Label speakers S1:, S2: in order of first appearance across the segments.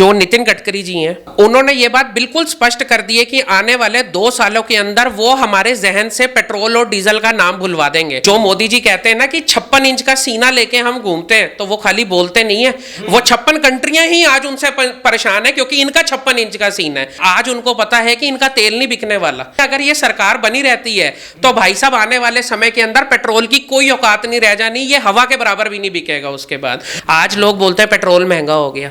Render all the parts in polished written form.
S1: जो नितिन गडकरी जी हैं, उन्होंने ये बात बिल्कुल स्पष्ट कर दी है कि आने वाले 2 सालों के अंदर वो हमारे जहन से पेट्रोल और डीजल का नाम भुलवा देंगे। जो मोदी जी कहते हैं ना कि 56 इंच का सीना लेके हम घूमते हैं, तो वो खाली बोलते नहीं है, वो 56 कंट्रियां ही आज उनसे परेशान है क्योंकि इनका 56 इंच का सीना है। आज उनको पता है कि इनका तेल नहीं बिकने वाला। अगर ये सरकार बनी रहती है तो भाई साहब आने वाले समय के अंदर पेट्रोल की कोई औकात नहीं रह जानी, ये हवा के बराबर भी नहीं बिकेगा। उसके बाद आज लोग बोलते हैं पेट्रोल महंगा हो गया,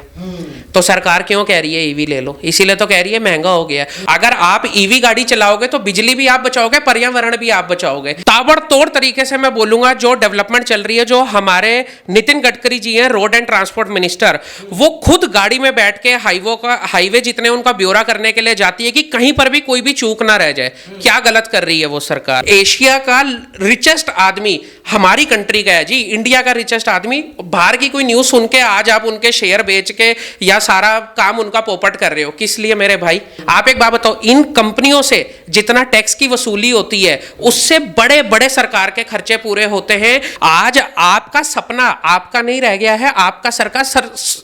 S1: तो सरकार क्यों कह रही है ईवी ले लो? इसीलिए तो कह रही है महंगा हो गया। अगर आप ईवी गाड़ी चलाओगे तो बिजली भी आप बचाओगे, पर्यावरण भी आप बचाओगे। ताबड़तोड़ तरीके से मैं बोलूंगा जो डेवलपमेंट चल रही है, जो हमारे नितिन गडकरी जी हैं रोड एंड ट्रांसपोर्ट मिनिस्टर, वो खुद गाड़ी में बैठ के हाईवे जितने उनका ब्यौरा करने के लिए जाती है कि कहीं पर भी कोई भी चूक ना रह जाए। क्या गलत कर रही है वो सरकार? एशिया का रिचेस्ट आदमी हमारी कंट्री का है जी, इंडिया का रिचेस्ट आदमी। बाहर की कोई न्यूज सुन के आज आप उनके शेयर बेच के या सारा काम उनका पोपट कर रहे हो, किस लिए मेरे भाई? आप एक बात बताओ, इन कंपनियों से जितना टैक्स की वसूली होती है उससे बड़े बड़े सरकार के खर्चे पूरे होते हैं। आज आपका सपना आपका नहीं रह गया है, आपका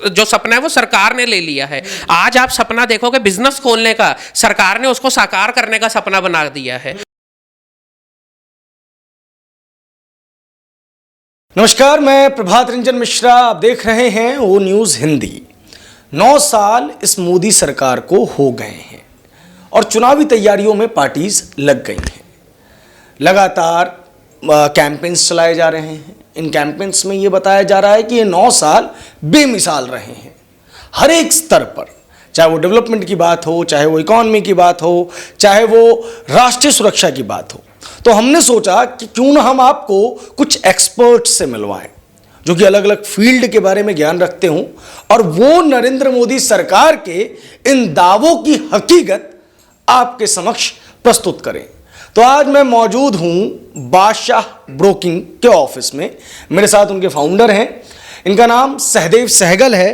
S1: जो सपना है वो सरकार ने ले लिया है। आज आप सपना देखोगे बिजनेस खोलने का, सरकार ने उसको साकार करने का सपना बना दिया है।
S2: नमस्कार, मैं प्रभात रंजन मिश्रा, आप देख रहे हैं वो न्यूज़ हिंदी। 9 साल इस मोदी सरकार को हो गए हैं और चुनावी तैयारियों में पार्टीज लग गई हैं। लगातार कैंपेन्स चलाए जा रहे हैं। इन कैंपेन्स में ये बताया जा रहा है कि ये 9 साल बेमिसाल रहे हैं हर एक स्तर पर, चाहे वो डेवलपमेंट की बात हो, चाहे वो इकॉनमी की बात हो, चाहे वो राष्ट्रीय सुरक्षा की बात हो। तो हमने सोचा कि क्यों ना हम आपको कुछ एक्सपर्ट से मिलवाएं जो कि अलग अलग फील्ड के बारे में ज्ञान रखते हों और वो नरेंद्र मोदी सरकार के इन दावों की हकीकत आपके समक्ष प्रस्तुत करें। तो आज मैं मौजूद हूं बादशाह ब्रोकिंग के ऑफिस में। मेरे साथ उनके फाउंडर हैं, इनका नाम सहदेव सहगल है।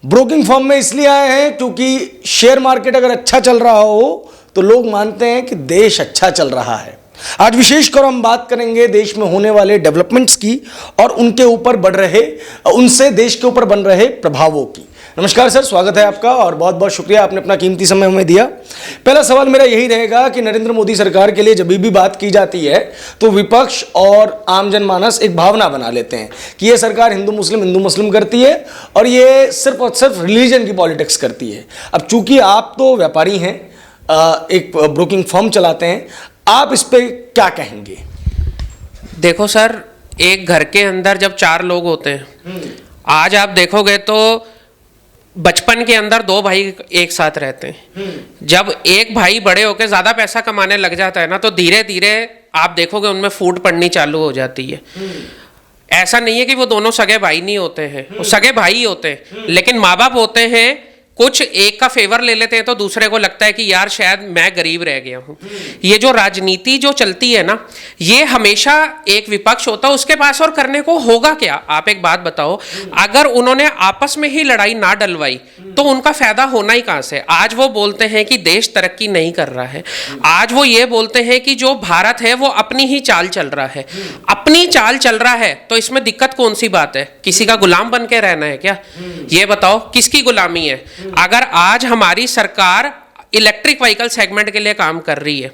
S2: ब्रोकिंग फर्म में इसलिए आए हैं क्योंकि शेयर मार्केट अगर अच्छा चल रहा हो तो लोग मानते हैं कि देश अच्छा चल रहा है। आज विशेषकर हम बात करेंगे देश में होने वाले डेवलपमेंट्स की और उनसे देश के ऊपर बन रहे प्रभावों की। नमस्कार सर, स्वागत है आपका और बहुत बहुत शुक्रिया, आपने अपना कीमती समय हमें दिया। पहला सवाल मेरा यही रहेगा कि नरेंद्र मोदी सरकार के लिए जब भी बात की जाती है तो विपक्ष और आम जनमानस एक भावना बना लेते हैं कि ये सरकार हिंदू मुस्लिम करती है और ये सिर्फ और सिर्फ रिलीजन की पॉलिटिक्स करती है। अब चूंकि आप तो व्यापारी हैं, एक ब्रोकिंग फर्म चलाते हैं, आप इस पे क्या कहेंगे?
S1: देखो सर, एक घर के अंदर जब 4 लोग होते हैं, आज आप देखोगे तो बचपन के अंदर 2 भाई एक साथ रहते हैं। जब एक भाई बड़े होकर ज्यादा पैसा कमाने लग जाता है ना, तो धीरे धीरे आप देखोगे उनमें फूट पड़नी चालू हो जाती है। ऐसा नहीं है कि वो दोनों सगे भाई नहीं होते हैं, वो सगे भाई होते हैं, लेकिन माँ बाप होते हैं, कुछ एक का फेवर ले लेते हैं तो दूसरे को लगता है कि यार शायद मैं गरीब रह गया हूं। ये जो राजनीति जो चलती है ना, ये हमेशा एक विपक्ष होता है, उसके पास और करने को होगा क्या? आप एक बात बताओ, अगर उन्होंने आपस में ही लड़ाई ना डलवाई तो उनका फायदा होना ही कहां से? आज वो बोलते हैं कि देश तरक्की नहीं कर रहा है, आज वो ये बोलते हैं कि जो भारत है वो अपनी ही चाल चल रहा है। अपनी चाल चल रहा है तो इसमें दिक्कत कौन सी बात है? किसी का गुलाम बन के रहना है क्या? ये बताओ, किसकी गुलामी है? अगर आज हमारी सरकार इलेक्ट्रिक व्हीकल सेगमेंट के लिए काम कर रही है,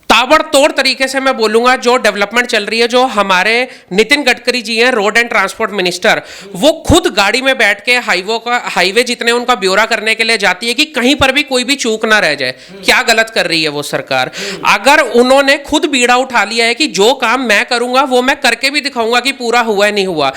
S1: ताबड़तोड़ तरीके से मैं बोलूंगा जो डेवलपमेंट चल रही है, जो हमारे नितिन गडकरी जी हैं रोड एंड ट्रांसपोर्ट मिनिस्टर, वो खुद गाड़ी में बैठ के हाईवे जितने उनका ब्यौरा करने के लिए जाती है कि कहीं पर भी कोई भी चूक ना रह जाए। क्या गलत कर रही है वो सरकार? अगर उन्होंने खुद बीड़ा उठा लिया है कि जो काम मैं करूंगा वो मैं करके भी दिखाऊंगा कि पूरा हुआ है नहीं हुआ।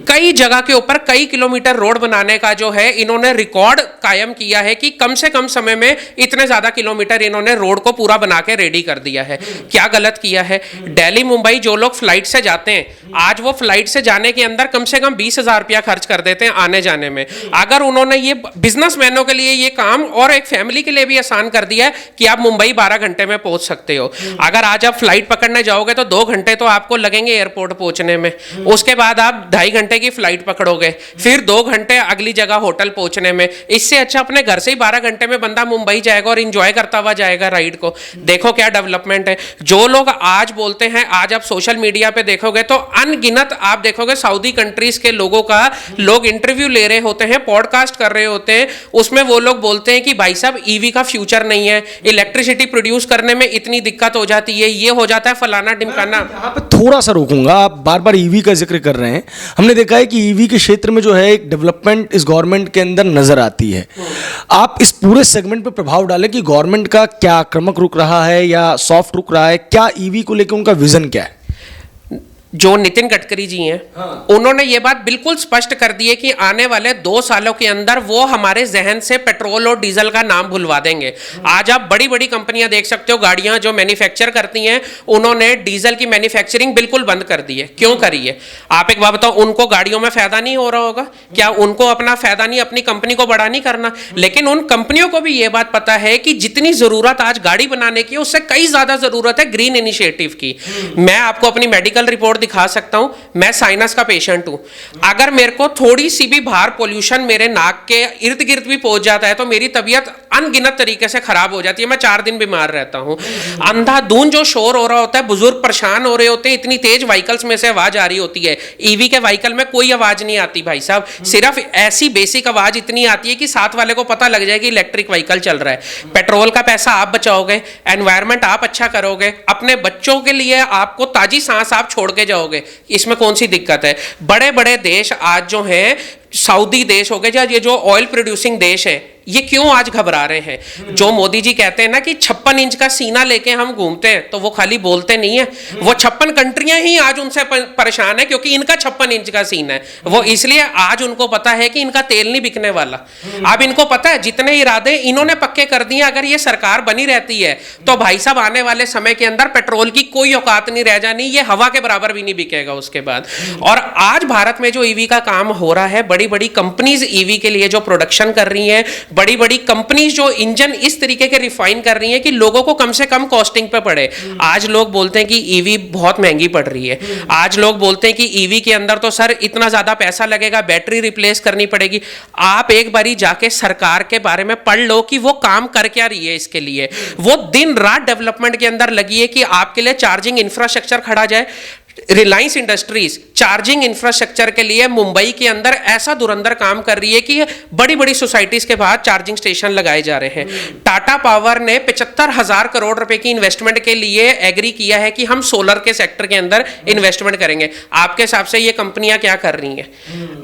S1: कई जगह के ऊपर कई किलोमीटर रोड बनाने का जो है इन्होंने रिकॉर्ड कायम किया है कि कम से कम समय में इतने ज्यादा किलोमीटर इन्होंने रोड को पूरा बना के रेडी कर दिया है। क्या गलत किया है? दिल्ली मुंबई जो लोग फ्लाइट से जाते हैं, आज वो फ्लाइट से जाने के अंदर कम से कम 20,000 रुपया खर्च कर देते हैं आने जाने में। अगर उन्होंने ये बिजनेसमैनों के लिए ये काम और एक फैमिली के लिए भी आसान कर दिया है कि आप मुंबई 12 घंटे में पहुंच सकते हो। अगर आज आप फ्लाइट पकड़ने जाओगे तो 2 घंटे तो आपको लगेंगे एयरपोर्ट पहुंचने में, उसके बाद आप 2.5 घंटे की फ्लाइट पकड़ोगे, फिर 2 घंटे अगली जगह होटल पहुंचने में। इससे अच्छा अपने घर से ही 12 घंटे में बंदा मुंबई जाएगा और इंजॉय करता हुआ जाएगा राइड को। देखो क्या डेवलपमेंट डेवलपमेंट है। जो लोग आज बोलते हैं, आज आप सोशल मीडिया पे देखोगे तो अनगिनत आप देखोगे सऊदी कंट्रीज के लोगों का लोग इंटरव्यू ले रहे होते हैं, पॉडकास्ट कर रहे होते हैं, उसमें वो लोग बोलते हैं कि भाई साहब ईवी का फ्यूचर नहीं है, इलेक्ट्रिसिटी प्रोड्यूस करने में इतनी दिक्कत हो जाती है, ये हो जाता है, फलाना ढिमकाना।
S2: यहाँ पे थोड़ा सा रोकूंगा, आप बार बार ईवी का जिक्र कर रहे हैं। हमने देखा है कि ईवी के क्षेत्र में जो है एक डेवलपमेंट इस गवर्नमेंट के अंदर नजर आती है। आप इस पूरे सेगमेंट पे प्रभाव डालें कि गवर्नमेंट का क्या आक्रामक रुख रहा है या सॉफ्ट रुख रहा है, क्या ईवी को लेकर उनका विजन क्या है?
S1: जो नितिन गडकरी जी हैं, उन्होंने ये बात बिल्कुल स्पष्ट कर दी है कि आने वाले 2 सालों के अंदर वो हमारे जहन से पेट्रोल और डीजल का नाम भुलवा देंगे। आज आप बड़ी बड़ी कंपनियां देख सकते हो, गाड़ियां जो मैन्युफैक्चर करती हैं, उन्होंने डीजल की मैन्युफैक्चरिंग बिल्कुल बंद कर दी है। क्यों करी है? आप एक बात बताओ, उनको गाड़ियों में फायदा नहीं हो रहा होगा क्या? उनको अपना फायदा नहीं, अपनी कंपनी को बड़ा नहीं करना? लेकिन उन कंपनियों को भी ये बात पता है कि जितनी जरूरत आज गाड़ी बनाने की, उससे कई ज्यादा जरूरत है ग्रीन इनिशिएटिव की। मैं आपको अपनी मेडिकल रिपोर्ट दिखा सकता हूं, मैं साइनस का पेशेंट हूं। अगर मेरे को थोड़ी सी भी बाहर पोल्यूशन मेरे नाक के इर्द गिर्द भी पहुंच जाता है तो मेरी तबीयत अनगिनत तरीके से खराब हो जाती है, मैं 4 दिन बीमार रहता हूं। अंधाधुंध जो शोर हो रहा होता है, बुजुर्ग परेशान हो रहे होते हैं, इतनी तेज व्हीकल्स में से आवाज आ रही होती है। ईवी के व्हीकल में कोई आवाज नहीं आती भाई साहब, सिर्फ ऐसी बेसिक आवाज इतनी आती है कि साथ वाले को पता लग जाए कि इलेक्ट्रिक व्हीकल चल रहा है। पेट्रोल का पैसा आप बचाओगे, एनवायरमेंट आप अच्छा करोगे, अपने बच्चों के लिए आपको ताजी सांस आप छोड़ के जाओगे, इसमें कौन सी दिक्कत है? बड़े बड़े देश आज जो हैं, सऊदी देश हो गए या ये जो ऑयल प्रोड्यूसिंग देश है, ये क्यों आज घबरा रहे हैं? जो मोदी जी कहते हैं ना कि 56 इंच का सीना लेके हम घूमते हैं, तो वो खाली बोलते नहीं है, वो 56 कंट्रियां ही आज उनसे परेशान है क्योंकि इनका 56 इंच का सीना है। वो इसलिए आज उनको पता है कि इनका तेल नहीं बिकने वाला। अब इनको पता है जितने इरादे इन्होंने पक्के कर दिए, अगर ये सरकार बनी रहती है तो भाई साहब आने वाले समय के अंदर पेट्रोल की कोई औकात नहीं रह जानी, ये हवा के बराबर भी नहीं बिकेगा उसके बाद। और आज भारत में जो ईवी का काम हो रहा है, बड़ी बड़ी कंपनीज ईवी के लिए जो प्रोडक्शन कर रही हैं, बड़ी बड़ी कंपनीज जो इंजन इस तरीके के रिफाइन कर रही हैं कि लोगों को कम से कम कॉस्टिंग पे पड़े। आज लोग बोलते हैं कि ईवी बहुत महंगी पड़ रही है, आज लोग बोलते हैं कि ईवी के अंदर तो सर इतना ज्यादा पैसा लगेगा, बैटरी रिप्लेस करनी पड़ेगी। आप एक बारी जाके सरकार के बारे में पढ़ लो कि वो काम कर क्या रही है इसके लिए। वो दिन रात डेवलपमेंट के अंदर लगी है कि आपके लिए चार्जिंग इंफ्रास्ट्रक्चर खड़ा जाए। रिलायंस इंडस्ट्रीज चार्जिंग इंफ्रास्ट्रक्चर के लिए मुंबई के अंदर ऐसा धुरंधर काम कर रही है कि बड़ी बड़ी सोसाइटीज के बाहर चार्जिंग स्टेशन लगाए जा रहे हैं। टाटा पावर ने 75,000 करोड़ रुपए की इन्वेस्टमेंट के लिए एग्री किया है कि हम सोलर के सेक्टर के अंदर इन्वेस्टमेंट करेंगे। आपके हिसाब से ये कंपनियां क्या कर रही हैं?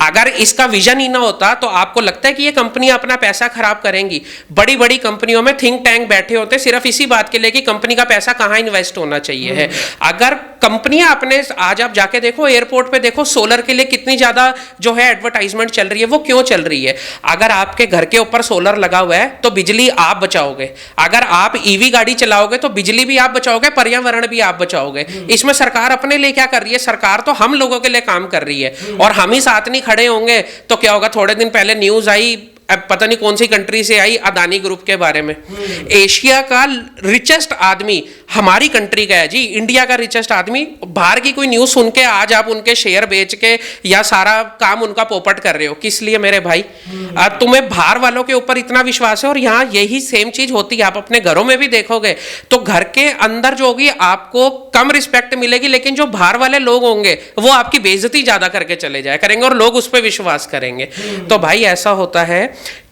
S1: अगर इसका विजन ही ना होता तो आपको लगता है कि ये कंपनियां अपना पैसा खराब करेंगी? बड़ी बड़ी कंपनियों में थिंक टैंक बैठे होते हैं सिर्फ इसी बात के लिए कि कंपनी का पैसा कहां इन्वेस्ट होना चाहिए है। अगर कंपनियां अपने, आज आप जाके देखो एयरपोर्ट पे देखो सोलर के लिए कितनी ज्यादा जो है एडवर्टाइजमेंट चल रही है। वो क्यों चल रही है? अगर आपके घर के ऊपर सोलर लगा हुआ है तो बिजली आप बचाओगे, अगर आप ईवी गाड़ी चलाओगे तो बिजली भी आप बचाओगे, पर्यावरण भी आप बचाओगे। इसमें सरकार अपने लिए क्या कर रही है? सरकार तो हम लोगों के लिए काम कर रही है, और हम ही साथ नहीं खड़े होंगे तो क्या होगा? थोड़े दिन पहले न्यूज आई, अब पता नहीं कौन सी कंट्री से आई, अदानी ग्रुप के बारे में। एशिया का रिचेस्ट आदमी हमारी कंट्री का है जी, इंडिया का रिचेस्ट आदमी। बाहर की कोई न्यूज सुन के आज आप उनके शेयर बेच के या सारा काम उनका पोपट कर रहे हो, किस लिए मेरे भाई? तुम्हें बाहर वालों के ऊपर इतना विश्वास है, और यहाँ यही सेम चीज होती है। आप अपने घरों में भी देखोगे तो घर के अंदर जो होगी आपको कम रिस्पेक्ट मिलेगी, लेकिन जो बाहर वाले लोग होंगे वो आपकी बेइज्जती ज्यादा करके चले जाया करेंगे और लोग उस पर विश्वास करेंगे। तो भाई ऐसा होता है,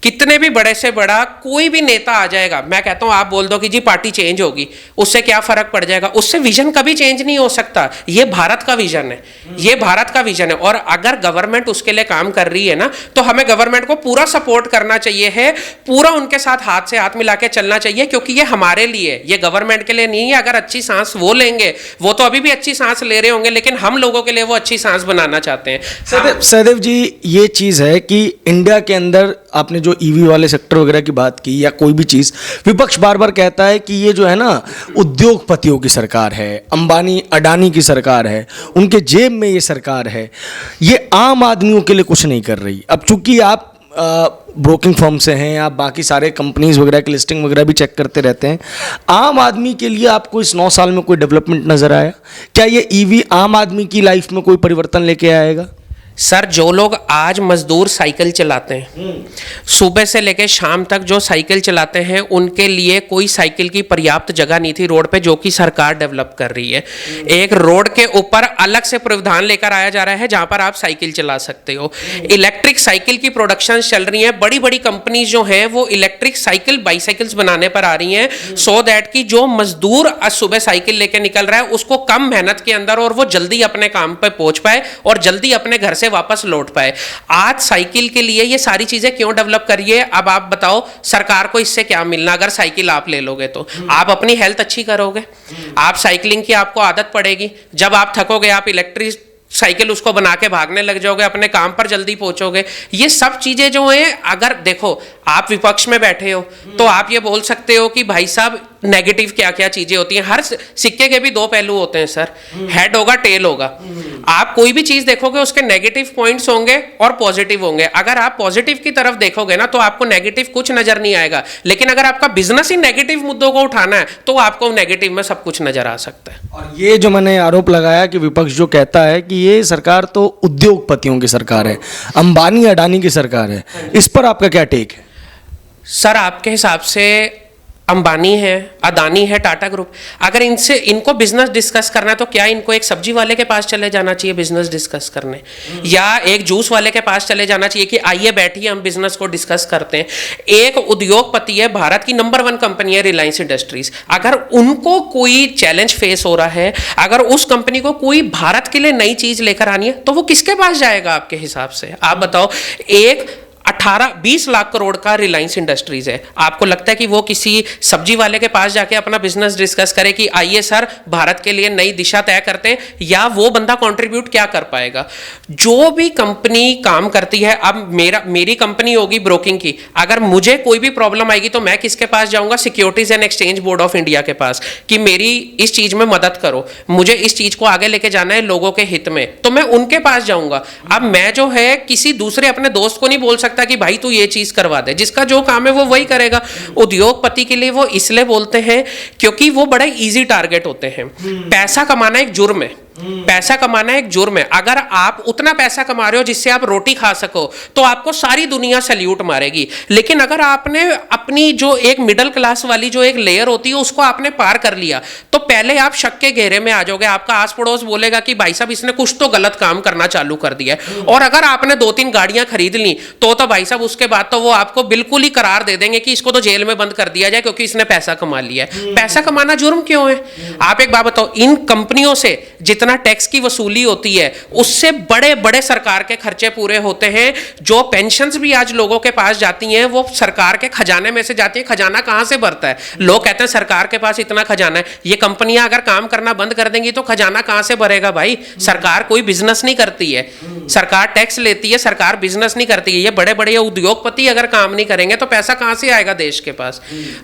S1: कितने भी बड़े से बड़ा कोई भी नेता आ जाएगा, मैं कहता हूं आप बोल दो कि जी पार्टी चेंज होगी, उससे क्या फर्क पड़ जाएगा? उससे विजन कभी चेंज नहीं हो सकता। ये भारत का विजन है, ये भारत का विजन है। और अगर गवर्नमेंट उसके लिए काम कर रही है ना, तो हमें गवर्नमेंट को पूरा सपोर्ट करना चाहिए है, पूरा उनके साथ हाथ से हाथ मिला के चलना चाहिए, क्योंकि ये हमारे लिए, ये गवर्नमेंट के लिए नहीं है। अगर अच्छी सांस वो लेंगे, वो तो अभी भी अच्छी सांस ले रहे होंगे, लेकिन हम लोगों के लिए वो अच्छी सांस बनाना चाहते हैं।
S2: सहदेव जी, ये चीज है कि इंडिया के अंदर आपने जो ईवी वाले सेक्टर वगैरह की बात की या कोई भी चीज, विपक्ष बार बार कहता है कि ये जो है ना उद्योगपतियों की सरकार है, अंबानी अडानी की सरकार है, उनके जेब में ये सरकार है, ये आम आदमियों के लिए कुछ नहीं कर रही। अब चूंकि आप ब्रोकिंग फर्म से हैं, आप बाकी सारे कंपनीज वगैरह की लिस्टिंग वगैरह भी चेक करते रहते हैं, आम आदमी के लिए आपको इस 9 साल में कोई डेवलपमेंट नजर आया? क्या ये ईवी आम आदमी की लाइफ में कोई परिवर्तन लेके आएगा?
S1: सर जो लोग आज मजदूर साइकिल चलाते हैं, सुबह से लेकर शाम तक जो साइकिल चलाते हैं, उनके लिए कोई साइकिल की पर्याप्त जगह नहीं थी रोड पे, जो कि सरकार डेवलप कर रही है। एक रोड के ऊपर अलग से प्रावधान लेकर आया जा रहा है जहां पर आप साइकिल चला सकते हो। इलेक्ट्रिक साइकिल की प्रोडक्शन चल रही है, बड़ी बड़ी कंपनी जो है वो इलेक्ट्रिक साइकिल बाईसाइकिल्स बनाने पर आ रही हैं, सो दैट कि जो मजदूर आज सुबह साइकिल लेके निकल रहा है उसको कम मेहनत के अंदर और वो जल्दी अपने काम पे पहुंच पाए और जल्दी अपने घर से वापस लौट पाए। आज साइकिल के लिए ये सारी चीजें क्यों डेवलप करिए? अब आप बताओ सरकार को इससे क्या मिलना? अगर साइकिल आप ले लोगे तो आप अपनी हेल्थ अच्छी करोगे, आप साइकिलिंग की आपको आदत पड़ेगी, जब आप थकोगे आप इलेक्ट्रिक साइकिल उसको बना के भागने लग जाओगे, अपने काम पर जल्दी पहुंचोगे। ये सब चीजें जो हैं, अगर देखो आप विपक्ष में बैठे हो तो आप ये बोल सकते हो कि भाई साहब नेगेटिव क्या क्या चीजें होती हैं। हर सिक्के के भी दो पहलू होते हैं सर, हेड होगा टेल होगा। आप कोई भी चीज देखोगे उसके नेगेटिव पॉइंट्स होंगे और पॉजिटिव होंगे। अगर आप पॉजिटिव की तरफ देखोगे ना तो आपको नेगेटिव कुछ नजर नहीं आएगा, लेकिन अगर आपका बिजनेस ही नेगेटिव मुद्दों को उठाना है तो आपको नेगेटिव में सब कुछ नजर आ सकता है।
S2: और ये जो मैंने आरोप लगाया कि विपक्ष जो कहता है कि ये सरकार तो उद्योगपतियों की सरकार है, अंबानी अडानी की सरकार है, इस पर आपका क्या टेक है?
S1: सर आपके हिसाब से अंबानी है, अदानी है, टाटा ग्रुप, अगर इनको बिजनेस डिस्कस करना है तो क्या इनको एक सब्जी वाले के पास चले जाना चाहिए बिजनेस डिस्कस करने, या एक जूस वाले के पास चले जाना चाहिए कि आइए बैठिए हम बिजनेस को डिस्कस करते हैं? एक उद्योगपति है, भारत की नंबर 1 कंपनी है रिलायंस इंडस्ट्रीज, अगर उनको कोई चैलेंज फेस हो रहा है, अगर उस कंपनी को कोई भारत के लिए नई चीज लेकर आनी है तो वो किसके पास जाएगा आपके हिसाब से? आप बताओ। एक 18-20 लाख करोड़ का रिलायंस इंडस्ट्रीज है, आपको लगता है कि वो किसी सब्जी वाले के पास जाके अपना बिजनेस डिस्कस करे कि आइए सर भारत के लिए नई दिशा तय करते हैं? या वो बंदा कंट्रीब्यूट क्या कर पाएगा? जो भी कंपनी काम करती है, अब मेरी कंपनी होगी ब्रोकिंग की, अगर मुझे कोई भी प्रॉब्लम आएगी तो मैं किसके पास जाऊंगा? Securities and exchange board of India के पास, कि मेरी इस चीज में मदद करो, मुझे इस चीज को आगे लेके जाना है लोगों के हित में, तो मैं उनके पास जाऊंगा। अब मैं जो है किसी दूसरे अपने दोस्त को नहीं बोल सकता कि भाई तू ये चीज करवा दे, जिसका जो काम है वो वही करेगा। उद्योगपति के लिए वो इसलिए बोलते हैं क्योंकि वो बड़ा इजी टारगेट होते हैं। पैसा कमाना एक जुर्म है, पैसा कमाना एक जुर्म है। अगर आप उतना पैसा कमा रहे हो जिससे आप रोटी खा सको तो आपको सारी दुनिया सैल्यूट मारेगी, लेकिन अगर आपने अपनी जो एक मिडिल क्लास वाली जो एक लेयर होती है उसको आपने पार कर लिया तो पहले आप शक के घेरे में आ जाओगे। आपका आस पड़ोस बोलेगा कि भाई साहब इसने कुछ तो गलत काम करना चालू कर दिया है, और अगर आपने 2-3 गाड़ियां खरीद ली तो भाई साहब उसके बाद तो वो आपको बिल्कुल ही करार दे देंगे कि इसको तो जेल में बंद कर दिया जाए क्योंकि इसने पैसा कमा लिया है। पैसा कमाना जुर्म क्यों है? आप एक बात बताओ, इन कंपनियों से जितना टैक्स की वसूली होती है उससे बड़े बड़े सरकार के खर्चे पूरे होते हैं। जो पेंशन्स भी आज लोगों के पास जाती हैं वो सरकार के खजाने में से जाती है। खजाना कहां से भरता है? लोग कहते हैं सरकार के पास इतना खजाना है। ये कंपनियां अगर काम करना बंद कर देंगी तो खजाना कहां से भरेगा भाई? सरकार कोई बिजनेस नहीं करती है, सरकार टैक्स लेती है, सरकार बिजनेस नहीं करती है। ये बड़े बड़े उद्योगपति अगर काम नहीं करेंगे तो पैसा कहां से आएगा देश के पास?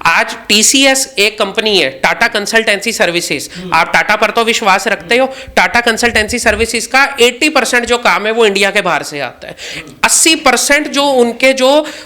S1: आज टीसीएस एक कंपनी है, टाटा कंसल्टेंसी सर्विसेज, आप टाटा पर तो विश्वास रखते हो। टाटा कंसल्टेंसी सर्विसेज का 80% जो काम है वो इंडिया के बाहर से आता है। 80% जो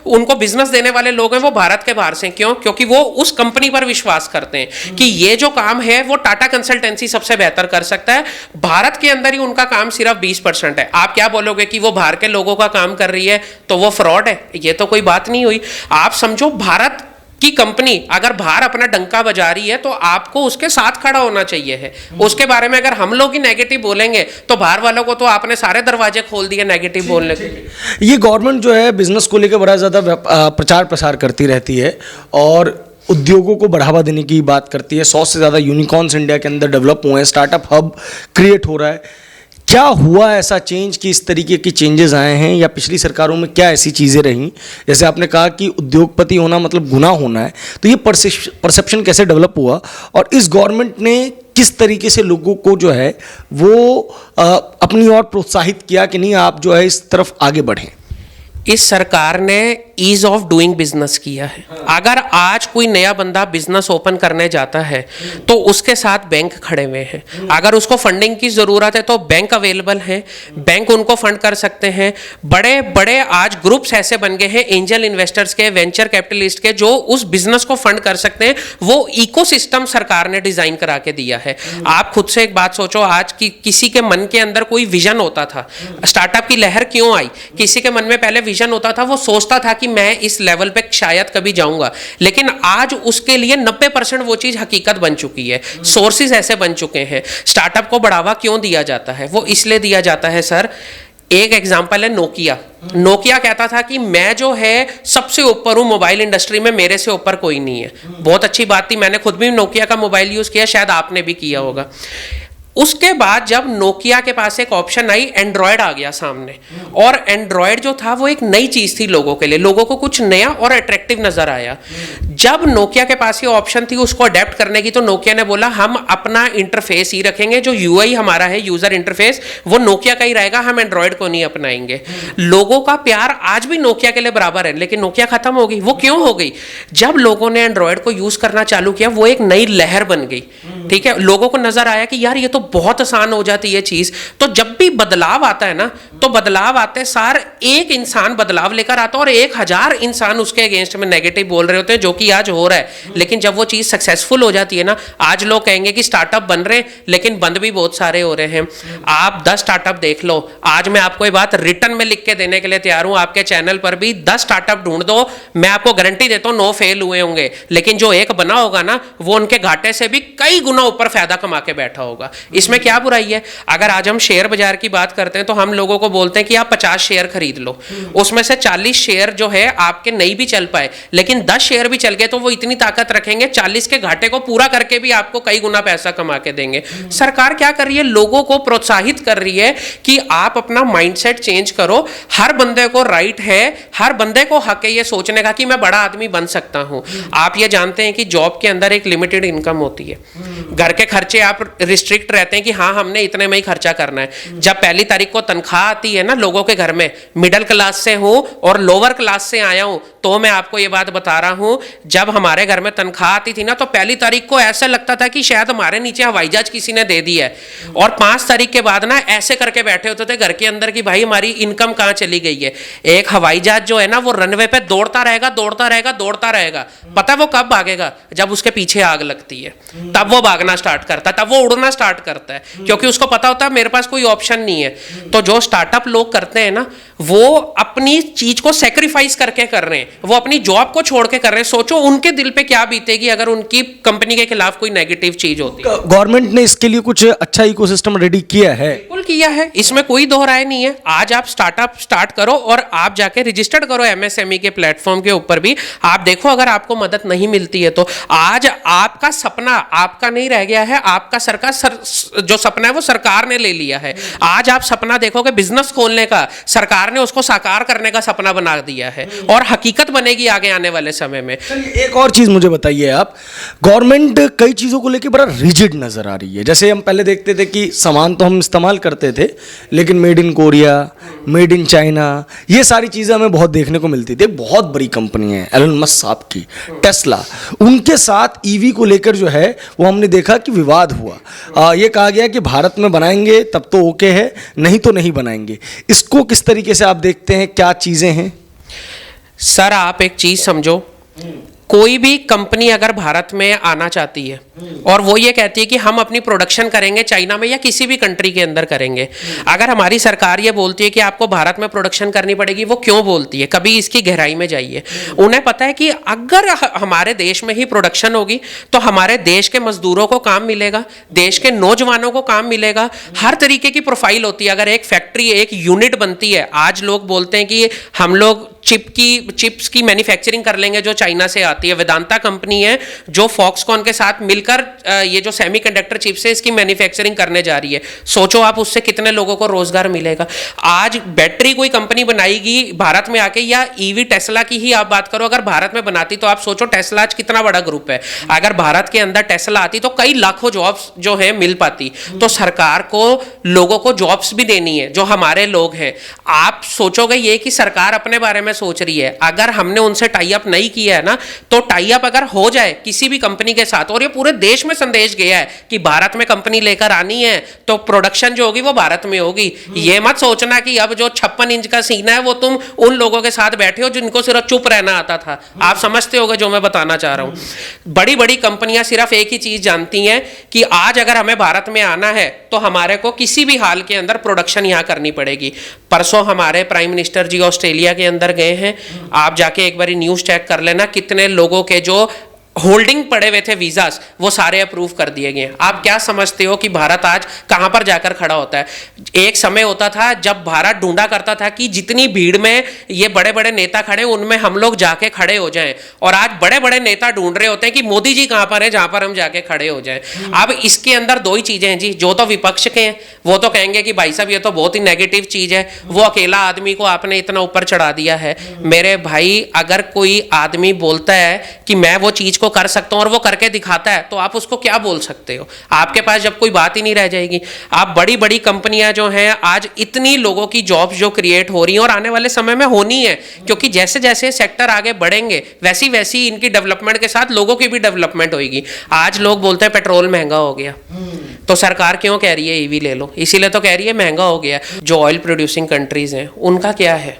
S1: उनको बिजनेस देने वाले लोग हैं वो भारत के बाहर से। क्यों? क्योंकि वो उस कंपनी पर विश्वास करते हैं कि ये जो काम है वो टाटा कंसल्टेंसी सबसे बेहतर कर सकता है। भारत के अंदर ही उनका काम सिर्फ 20% है। आप क्या बोलोगे कि वो बाहर के लोगों का काम कर रही है तो वो फ्रॉड है? ये तो कोई बात नहीं हुई। आप समझो भारत की कंपनी अगर बाहर अपना डंका बजा रही है तो आपको उसके साथ खड़ा होना चाहिए है। उसके बारे में अगर हम लोग ही नेगेटिव बोलेंगे तो बाहर वालों को तो आपने सारे दरवाजे खोल दिए नेगेटिव बोलने के।
S2: ये गवर्नमेंट जो है बिजनेस को लेकर बड़ा ज़्यादा प्रचार प्रसार करती रहती है और उद्योगों को बढ़ावा देने की बात करती है। 100 से ज़्यादा यूनिकॉर्न्स इंडिया के अंदर डेवलप हुए हैं, स्टार्टअप हब क्रिएट हो रहा है। क्या हुआ ऐसा चेंज कि इस तरीके की चेंजेस आए हैं, या पिछली सरकारों में क्या ऐसी चीज़ें रहीं? जैसे आपने कहा कि उद्योगपति होना मतलब गुनाह होना है, तो ये परसेप्शन कैसे डेवलप हुआ और इस गवर्नमेंट ने किस तरीके से लोगों को जो है वो अपनी ओर प्रोत्साहित किया कि नहीं आप जो है इस तरफ आगे बढ़ें?
S1: इस सरकार ने ईज ऑफ डूइंग बिजनेस किया है। अगर आज कोई नया बंदा बिजनेस ओपन करने जाता है तो उसके साथ बैंक खड़े हुए हैं। अगर उसको फंडिंग की जरूरत है तो बैंक अवेलेबल है, बैंक उनको फंड कर सकते हैं। बड़े बड़े आज ग्रुप्स ऐसे बन गए हैं एंजल इन्वेस्टर्स के, वेंचर कैपिटलिस्ट के, जो उस बिजनेस को फंड कर सकते हैं। वो इकोसिस्टम सरकार ने डिजाइन करा के दिया है। आप खुद से एक बात सोचो, आज की किसी के मन के अंदर कोई विजन होता था, स्टार्टअप की लहर क्यों आई? किसी के मन में पहले विजन होता था, वो सोचता था कि मैं इस लेवल पे शायद कभी जाऊंगा, लेकिन आज उसके लिए 90% वो चीज हकीकत बन चुकी है। सोर्सेज ऐसे बन चुके हैं। स्टार्टअप को बढ़ावा क्यों दिया जाता है? वो इसलिए दिया जाता है सर, एक एग्जाम्पल है नोकिया। नोकिया कहता था कि मैं जो है सबसे ऊपर हूं मोबाइल इंडस्ट्री में, मेरे से ऊपर कोई नहीं है। बहुत अच्छी बात थी, मैंने खुद भी नोकिया का मोबाइल यूज किया, शायद आपने भी किया होगा। उसके बाद जब नोकिया के पास एक ऑप्शन आई, एंड्रॉयड आ गया सामने, और एंड्रॉयड जो था वो एक नई चीज थी लोगों के लिए, लोगों को कुछ नया और अट्रैक्टिव नजर आया। जब नोकिया के पास ये ऑप्शन थी उसको अडेप्ट करने की, तो नोकिया ने बोला हम अपना इंटरफेस ही रखेंगे, जो यूआई हमारा है, यूजर इंटरफेस, वो नोकिया का ही रहेगा, हम एंड्रॉयड को नहीं अपनाएंगे। लोगों का प्यार आज भी नोकिया के लिए बराबर है, लेकिन नोकिया खत्म हो गई। वो क्यों हो गई? जब लोगों ने एंड्रॉयड को यूज करना चालू किया, वो एक नई लहर बन गई। ठीक है, लोगों को नजर आया कि यार ये तो बहुत आसान हो जाती है चीज। तो जब भी बदलाव आता है ना, तो बदलाव आते सार एक इंसान बदलाव लेकर आता है और 1000 इंसान उसके अगेंस्ट में नेगेटिव बोल रहे होते हैं, जो कि आज हो रहा है। लेकिन जब वो चीज सक्सेसफुल हो जाती है ना, आज लोग कहेंगे कि स्टार्टअप बन रहे हैं, लेकिन बंद भी बहुत सारे हो रहे हैं। आप 10 स्टार्टअप देख लो। आज मैं आपको ये बात रिटर्न में लिख के देने के लिए तैयार हूं, आपके चैनल पर भी 10 स्टार्टअप ढूंढ दो, मैं आपको गारंटी देता हूं 9 फेल हुए होंगे, लेकिन जो एक बना होगा ना, वो उनके घाटे से भी कई गुना ऊपर फायदा कमा के बैठा होगा। इसमें क्या बुराई है? अगर आज हम शेयर बाजार की बात करते हैं तो हम लोगों को बोलते हैं कि आप 50 शेयर खरीद लो, उसमें से 40 शेयर जो है आपके नहीं भी चल पाए, लेकिन 10 शेयर भी चल गए तो वो इतनी ताकत रखेंगे, 40 के घाटे को पूरा करके भी आपको कई गुना पैसा कमा के देंगे। सरकार क्या कर रही है? लोगों को प्रोत्साहित कर रही है कि आप अपना माइंडसेट चेंज करो। हर बंदे को राइट है, हर बंदे को हक है ये सोचने का कि मैं बड़ा आदमी बन सकता हूं। आप ये जानते हैं कि जॉब के अंदर एक लिमिटेड इनकम होती है, घर के खर्चे आप रिस्ट्रिक्ट रहते हैं कि हाँ हमने इतने में ही खर्चा करना है। जब पहली तारीख को तनख्वाह आती है ना लोगों के घर में, मिडिल क्लास से हूं और लोअर क्लास से आया हूं, तो मैं आपको ये बात बता रहा हूं, जब हमारे घर में तनख्वाह आती थी ना, तो पहली तारीख को ऐसा लगता था कि शायद हमारे नीचे हवाई जहाज किसी ने दे दिया है, और 5 तारीख के बाद ना ऐसे करके बैठे होते थे घर के अंदर कि भाई हमारी इनकम कहां चली गई है। एक हवाई जहाज जो है ना, वो रनवे पे दौड़ता रहेगा, दौड़ता रहेगा, दौड़ता रहेगा, पता वो कब भागेगा? जब उसके पीछे आग लगती है, तब वो भागना स्टार्ट करता है, तब वो उड़ना स्टार्ट करता है, क्योंकि उसको पता होता है मेरे पास कोई ऑप्शन नहीं है। तो जो स्टार्टअप लोग करते हैं ना, वो अपनी चीज को सेक्रीफाइस करके कर रहे हैं, वो अपनी जॉब को छोड़ के कर रहे हैं। सोचो उनके दिल पे क्या बीतेगी अगर उनकी कंपनी के खिलाफ कोई नेगेटिव चीज होती है।
S2: गवर्नमेंट ने इसके लिए कुछ अच्छा इकोसिस्टम रेडी किया है?
S1: बिल्कुल किया है, इसमें कोई दो राय नहीं है। आज आप स्टार्टअप स्टार्ट करो और आप जाके रजिस्टर्ड करो एमएसएमई के प्लेटफॉर्म के ऊपर भी। आप देखो अगर आपको मदद नहीं मिलती है तो आज आपका सपना आपका नहीं रह गया है, आपका जो सपना है वो सरकार ने ले लिया है। आज आप सपना देखोगे बिजनेस खोलने का, सरकार ने उसको साकार करने का सपना बना दिया है, और हकीकत बनेगी आगे आने वाले समय में।
S2: एक और चीज मुझे बताइए आप, गवर्नमेंट कई चीजों को लेकर बड़ा रिजिड नजर आ रही है। जैसे हम पहले देखते थे कि सामान तो हम इस्तेमाल करते थे, लेकिन made in Korea, made in China, ये सारी चीजें हमें बहुत देखने को मिलती थी। बहुत बड़ी कंपनी है एलन मस्क साहब की, टेस्ला, उनके साथ ईवी को लेकर जो है वो हमने देखा कि विवाद हुआ। ये कहा गया कि भारत में बनाएंगे तब तो ओके है, नहीं तो नहीं बनाएंगे। इसको किस तरीके से आप देखते हैं, क्या चीजें हैं?
S1: सर आप एक चीज समझो, कोई भी कंपनी अगर भारत में आना चाहती है और वो ये कहती है कि हम अपनी प्रोडक्शन करेंगे चाइना में या किसी भी कंट्री के अंदर करेंगे, अगर हमारी सरकार ये बोलती है कि आपको भारत में प्रोडक्शन करनी पड़ेगी, वो क्यों बोलती है? कभी इसकी गहराई में जाइए। उन्हें पता है कि अगर हमारे देश में ही प्रोडक्शन होगी तो हमारे देश के मजदूरों को काम मिलेगा, देश के नौजवानों को काम मिलेगा, हर तरीके की प्रोफाइल होती है। अगर एक फैक्ट्री, एक यूनिट बनती है, आज लोग बोलते हैं कि हम लोग चिप्स की मैन्युफैक्चरिंग कर लेंगे जो चाइना से आती है। वेदांता कंपनी है जो फॉक्सकॉन के साथ मिलकर ये जो सेमीकंडक्टर चिप्स है इसकी मैन्युफैक्चरिंग करने जा रही है। सोचो आप उससे कितने लोगों को रोजगार मिलेगा। आज बैटरी कोई कंपनी बनाएगी भारत में आके, या ईवी टेस्ला की ही आप बात करो, अगर भारत में बनाती तो आप सोचो टेस्ला आज कितना बड़ा ग्रुप है। अगर भारत के अंदर टेस्ला आती तो कई लाखों जॉब्स जो है मिल पाती। तो सरकार को लोगों को जॉब्स भी देनी है जो हमारे लोग हैं। आप सोचोगे ये कि सरकार अपने बारे में में सोच रही है। अगर हमने उनसे टाई अप नहीं किया है ना, तो टाई अप अगर हो जाए किसी भी कंपनी के साथ, और ये पूरे देश में संदेश गया है कि भारत में कंपनी लेकर आनी है तो प्रोडक्शन जो होगी वो भारत में होगी। ये मत सोचना कि अब जो 56 इंच का सीना है वो तुम उन लोगों के साथ बैठे हो जिनको सिर्फ चुप रहना आता था। आप समझते होगे जो मैं बताना चाह रहा हूं। बड़ी बड़ी कंपनियां सिर्फ एक ही चीज जानती हैं कि आज अगर हमें भारत में आना है तो हमारे को किसी भी हाल के अंदर प्रोडक्शन यहां करनी पड़ेगी। परसों हमारे प्राइम मिनिस्टर जी ऑस्ट्रेलिया के अंदर गए हैं, आप जाके एक बारी न्यूज चेक कर लेना, कितने लोगों के जो होल्डिंग पड़े हुए थे वीजास वो सारे अप्रूव कर दिए गए। आप क्या समझते हो कि भारत आज कहां पर जाकर खड़ा होता है? एक समय होता था जब भारत ढूंढा करता था कि जितनी भीड़ में ये बड़े बड़े नेता खड़े उनमें हम लोग जाके खड़े हो जाएं, और आज बड़े बड़े नेता ढूंढ रहे होते हैं कि मोदी जी कहां पर है जहां पर हम जाके खड़े हो जाएं। अब इसके अंदर दो ही चीजें हैं जी, जो तो विपक्ष के हैं वो तो कहेंगे कि भाई साहब ये तो बहुत ही नेगेटिव चीज है, वो अकेला आदमी को आपने इतना ऊपर चढ़ा दिया है। मेरे भाई, अगर कोई आदमी बोलता है कि मैं वो चीज को कर सकता हूं और वो करके दिखाता है तो आप उसको क्या बोल सकते हो? आपके पास जब कोई बात ही नहीं रह जाएगी। आप बड़ी बड़ी कंपनियां जो हैं आज इतनी लोगों की जॉब्स जो क्रिएट हो रही हैं और आने वाले समय में होनी है, क्योंकि जैसे जैसे सेक्टर आगे बढ़ेंगे वैसी वैसी इनकी डेवलपमेंट के साथ लोगों की भी डेवलपमेंट होगी। आज लोग बोलते हैं पेट्रोल महंगा हो गया, तो सरकार क्यों कह रही है ईवी ले लो? इसीलिए तो कह रही है महंगा हो गया। जो ऑयल प्रोड्यूसिंग कंट्रीज हैं उनका क्या है?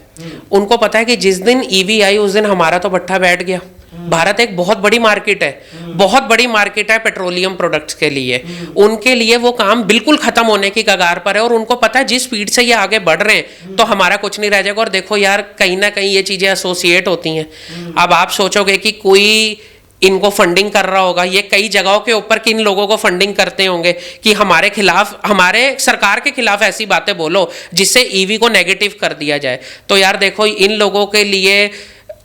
S1: उनको पता है कि जिस दिन ईवी आई उस दिन हमारा तो भट्ठा बैठ गया। भारत एक बहुत बड़ी मार्केट है, बहुत बड़ी मार्केट है पेट्रोलियम प्रोडक्ट्स के लिए। उनके लिए वो काम बिल्कुल खत्म होने की कगार पर है, और उनको पता है जिस स्पीड से ये आगे बढ़ रहे हैं तो हमारा कुछ नहीं रह जाएगा। और देखो यार, कहीं ना कहीं ये चीजें एसोसिएट होती हैं। अब आप सोचोगे कि कोई इनको फंडिंग कर रहा होगा, ये कई जगहों के ऊपर किन लोगों को फंडिंग करते होंगे कि हमारे खिलाफ, हमारे सरकार के खिलाफ ऐसी बातें बोलो जिससे ईवी को नेगेटिव कर दिया जाए। तो यार देखो, इन लोगों के लिए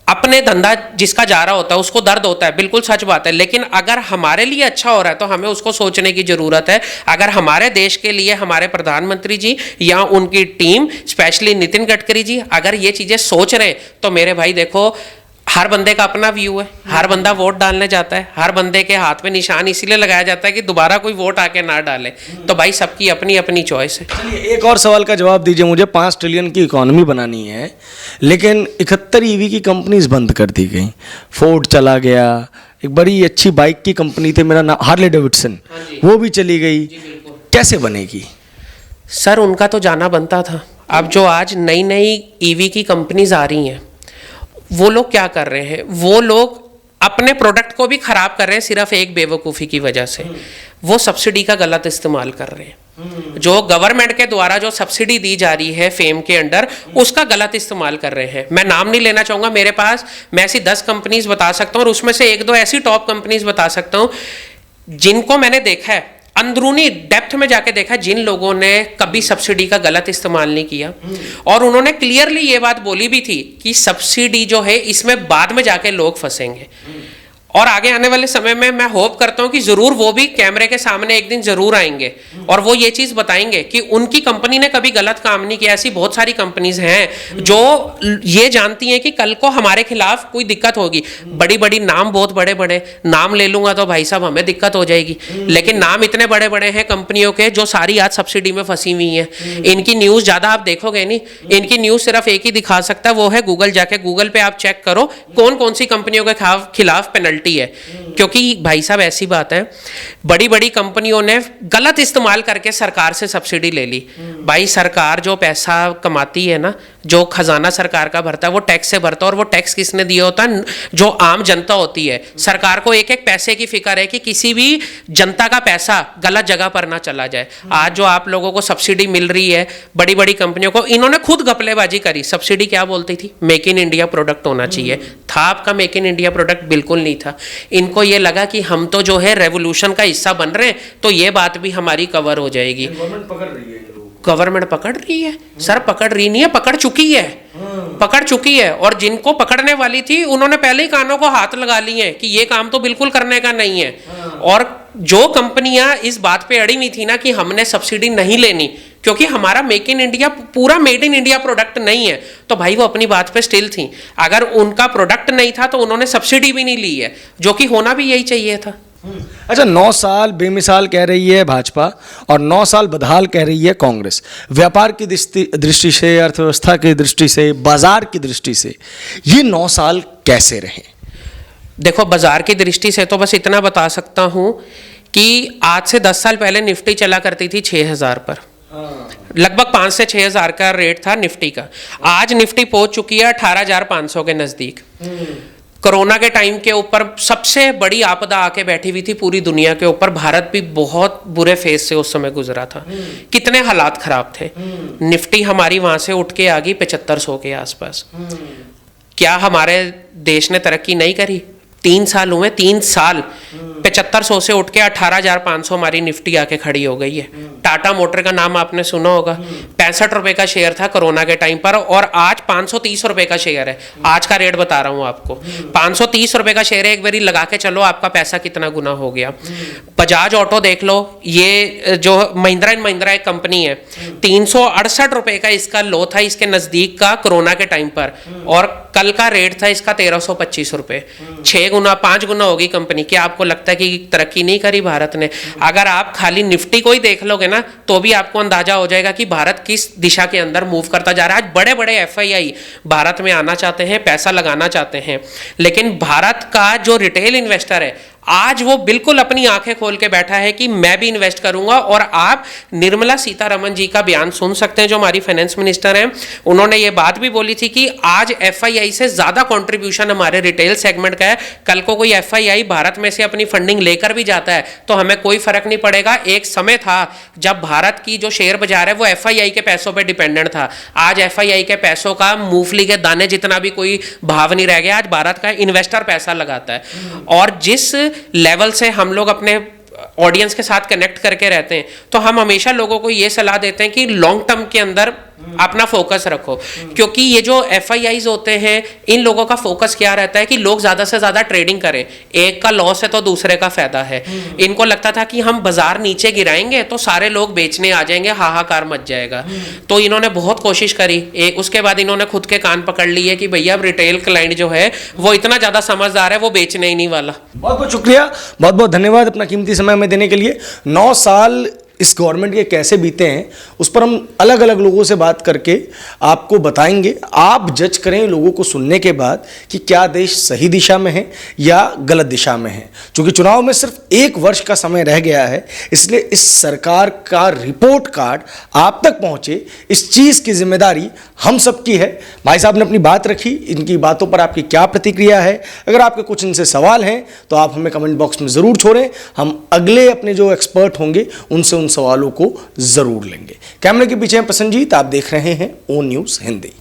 S1: अपने धंधा जिसका जा रहा होता है उसको दर्द होता है, बिल्कुल सच बात है। लेकिन अगर हमारे लिए अच्छा हो रहा है तो हमें उसको सोचने की जरूरत है। अगर हमारे देश के लिए हमारे प्रधानमंत्री जी या उनकी टीम, स्पेशली नितिन गडकरी जी, अगर ये चीजें सोच रहे हैं तो मेरे भाई देखो, हर बंदे का अपना व्यू है, हर बंदा वोट डालने जाता है, हर बंदे के हाथ में निशान इसीलिए लगाया जाता है कि दोबारा कोई वोट आके ना डाले। तो भाई सबकी अपनी अपनी चॉइस है।
S2: चलिए, एक और सवाल का जवाब दीजिए मुझे। 5 ट्रिलियन की इकोनॉमी बनानी है, लेकिन 71 ईवी की कंपनीज बंद कर दी गई। फोर्ड चला गया, एक बड़ी अच्छी बाइक की कंपनी थी, मेरा नाम हार्ले डेविडसन, वो भी चली गई। कैसे बनेगी?
S1: सर, उनका तो जाना बनता था। अब जो आज नई नई ईवी की कंपनीज आ रही हैं वो लोग क्या कर रहे हैं? वो लोग अपने प्रोडक्ट को भी खराब कर रहे हैं सिर्फ एक बेवकूफ़ी की वजह से। वो सब्सिडी का गलत इस्तेमाल कर रहे हैं। जो गवर्नमेंट के द्वारा जो सब्सिडी दी जा रही है फेम के अंडर, उसका गलत इस्तेमाल कर रहे हैं। मैं नाम नहीं लेना चाहूँगा, मेरे पास मैं ऐसी 10 कंपनीज बता सकता हूँ और उसमें से 1-2 ऐसी टॉप कंपनीज बता सकता हूँ जिनको मैंने देखा है, अंदरूनी डेप्थ में जाके देखा, जिन लोगों ने कभी सब्सिडी का गलत इस्तेमाल नहीं किया। और उन्होंने क्लियरली ये बात बोली भी थी कि सब्सिडी जो है इसमें बाद में जाके लोग फंसेंगे। और आगे आने वाले समय में मैं होप करता हूं कि जरूर वो भी कैमरे के सामने एक दिन जरूर आएंगे और वो ये चीज बताएंगे कि उनकी कंपनी ने कभी गलत काम नहीं किया। ऐसी बहुत सारी कंपनीज हैं जो ये जानती हैं कि कल को हमारे खिलाफ कोई दिक्कत होगी। बड़ी बड़ी नाम, बहुत बड़े बड़े नाम ले लूंगा तो भाई साहब हमें दिक्कत हो जाएगी, लेकिन नाम इतने बड़े बड़े हैं कंपनियों के जो सारी आज सब्सिडी में फंसी हुई हैं। इनकी न्यूज ज्यादा आप देखोगे नहीं, इनकी न्यूज सिर्फ एक ही दिखा सकता है, वो है गूगल। जाके गूगल पे आप चेक करो कौन कौन सी कंपनियों के खिलाफ पेनल्टी है। क्योंकि भाई साहब ऐसी बात है, बड़ी बड़ी कंपनियों ने गलत इस्तेमाल करके सरकार से सब्सिडी ले ली। भाई सरकार जो पैसा कमाती है ना, जो खजाना सरकार का भरता है वो टैक्स से भरता है, और वो टैक्स किसने दिया होता है? जो आम जनता होती है। सरकार को एक एक पैसे की फिक्र है कि किसी भी जनता का पैसा गलत जगह पर ना चला जाए। आज जो आप लोगों को सब्सिडी मिल रही है बड़ी बड़ी कंपनियों को, इन्होंने खुद घपलेबाजी करी। सब्सिडी क्या बोलती थी? मेक इन इंडिया प्रोडक्ट होना चाहिए था। आपका मेक इन इंडिया प्रोडक्ट बिल्कुल नहीं था। इनको ये लगा कि हम तो जो है रेवोल्यूशन का हिस्सा बन रहे हैं तो ये बात भी हमारी कवर हो जाएगी।
S2: गवर्नमेंट पकड़ रही है,
S1: गवर्नमेंट पकड़ रही है सर, पकड़ रही नहीं है, पकड़ चुकी है, पकड़ चुकी है। और जिनको पकड़ने वाली थी उन्होंने पहले ही कानों को हाथ लगा लिए हैं कि ये काम तो बिल्कुल करने का नहीं है। और जो कंपनियां इस बात पे अड़ी हुई थी ना कि हमने सब्सिडी नहीं लेनी क्योंकि हमारा मेक इन इंडिया पूरा मेड इन इंडिया प्रोडक्ट नहीं है, तो भाई वो अपनी बात पे स्टिल थी। अगर उनका प्रोडक्ट नहीं था तो उन्होंने सब्सिडी भी नहीं ली है, जो कि होना भी यही चाहिए था।
S2: अच्छा, 9 साल बेमिसाल कह रही है भाजपा और 9 साल बदहाल कह रही है कांग्रेस। व्यापार की दृष्टि से, अर्थव्यवस्था की दृष्टि से, बाजार की दृष्टि से ये 9 साल कैसे रहे?
S1: देखो, बाजार की दृष्टि से तो बस इतना बता सकता हूं कि आज से 10 साल पहले निफ्टी चला करती थी 6,000 पर। लगभग 5 से 6,000 का रेट था निफ्टी का। आज निफ्टी पहुंच चुकी है 18,500 के नजदीक। कोरोना के टाइम के ऊपर सबसे बड़ी आपदा आके बैठी हुई थी पूरी दुनिया के ऊपर। भारत भी बहुत बुरे फेज से उस समय गुजरा था। कितने हालात खराब थे। निफ्टी हमारी वहां से उठ के आ गई 7500 के आसपास। क्या हमारे देश ने तरक्की नहीं करी? 3 साल हुए, 3 साल 7500 से उठ के 18,500 हमारी निफ्टी आके खड़ी हो गई है। टाटा मोटर का नाम आपने सुना होगा, 65 रुपए का शेयर था कोरोना के टाइम पर और आज 530 रुपए का शेयर है। आज का रेट बता रहा हूं आपको, 530 रुपए का शेयर है। एक बारी लगा के चलो आपका पैसा कितना गुना हो गया। बजाज ऑटो देख लो, ये जो महिंद्रा एंड महिंद्रा एक कंपनी है, 368 रुपए का इसका लो था इसके नजदीक का कोरोना के टाइम पर, और कल का रेट था इसका 1325 रुपए। 6 गुना 5 गुना होगी कंपनी। क्या आपको लगता है कि तरक्की नहीं करी भारत ने? अगर आप खाली निफ्टी को ही देख लोगे ना तो भी आपको अंदाजा हो जाएगा कि भारत किस दिशा के अंदर मूव करता जा रहा है। आज बड़े बड़े एफआईआई भारत में आना चाहते हैं, पैसा लगाना चाहते हैं, लेकिन भारत का जो रिटेल इन्वेस्टर है आज वो बिल्कुल अपनी आंखें खोल के बैठा है कि मैं भी इन्वेस्ट करूंगा। और आप निर्मला सीतारमण जी का बयान सुन सकते हैं, जो हमारी फाइनेंस मिनिस्टर हैं। उन्होंने ये बात भी बोली थी कि आज एफआईआई से ज्यादा कंट्रीब्यूशन हमारे रिटेल सेगमेंट का है। कल को कोई एफआईआई भारत में से अपनी फंडिंग लेकर भी जाता है तो हमें कोई फर्क नहीं पड़ेगा। एक समय था जब भारत की जो शेयर बाजार है वो एफआईआई के पैसों पर डिपेंडेंट था। आज एफआईआई के पैसों का मूंगफली के दाने जितना भी कोई भाव नहीं रह गया। आज भारत का इन्वेस्टर पैसा लगाता है। और जिस लेवल से हम लोग अपने ऑडियंस के साथ कनेक्ट करके रहते हैं तो हम हमेशा लोगों को ये सलाह देते हैं कि लॉन्ग टर्म के अंदर अपना फोकस रखो, क्योंकि ये जो एफआईआईज होते हैं इन लोगों का फोकस क्या रहता है कि लोग ज्यादा से ज्यादा ट्रेडिंग करें। एक का लॉस है तो दूसरे का फायदा है। इनको लगता था कि हम बाजार नीचे गिराएंगे तो सारे लोग बेचने आ जाएंगे, हाहाकार मच जाएगा। तो इन्होंने बहुत कोशिश करी। उसके बाद इन्होंने खुद के कान पकड़ लिए कि भैया अब रिटेल क्लाइंट जो है वो इतना ज्यादा समझदार है, वो बेचने ही नहीं वाला।
S2: बहुत बहुत शुक्रिया, बहुत बहुत धन्यवाद अपना कीमती समय हमें देने के लिए। 9 साल इस गवर्नमेंट के कैसे बीते हैं उस पर हम अलग अलग लोगों से बात करके आपको बताएंगे। आप जज करें लोगों को सुनने के बाद कि क्या देश सही दिशा में है या गलत दिशा में है। क्योंकि चुनाव में सिर्फ 1 वर्ष का समय रह गया है, इसलिए इस सरकार का रिपोर्ट कार्ड आप तक पहुंचे इस चीज़ की जिम्मेदारी हम सबकी है। भाई साहब ने अपनी बात रखी, इनकी बातों पर आपकी क्या प्रतिक्रिया है? अगर आपके कुछ इनसे सवाल हैं तो आप हमें कमेंट बॉक्स में ज़रूर छोड़ें। हम अगले अपने जो एक्सपर्ट होंगे उनसे उन सवालों को जरूर लेंगे। कैमरे के पीछे हैं प्रसन्नजीत, आप देख रहे हैं ओ न्यूज़ हिंदी।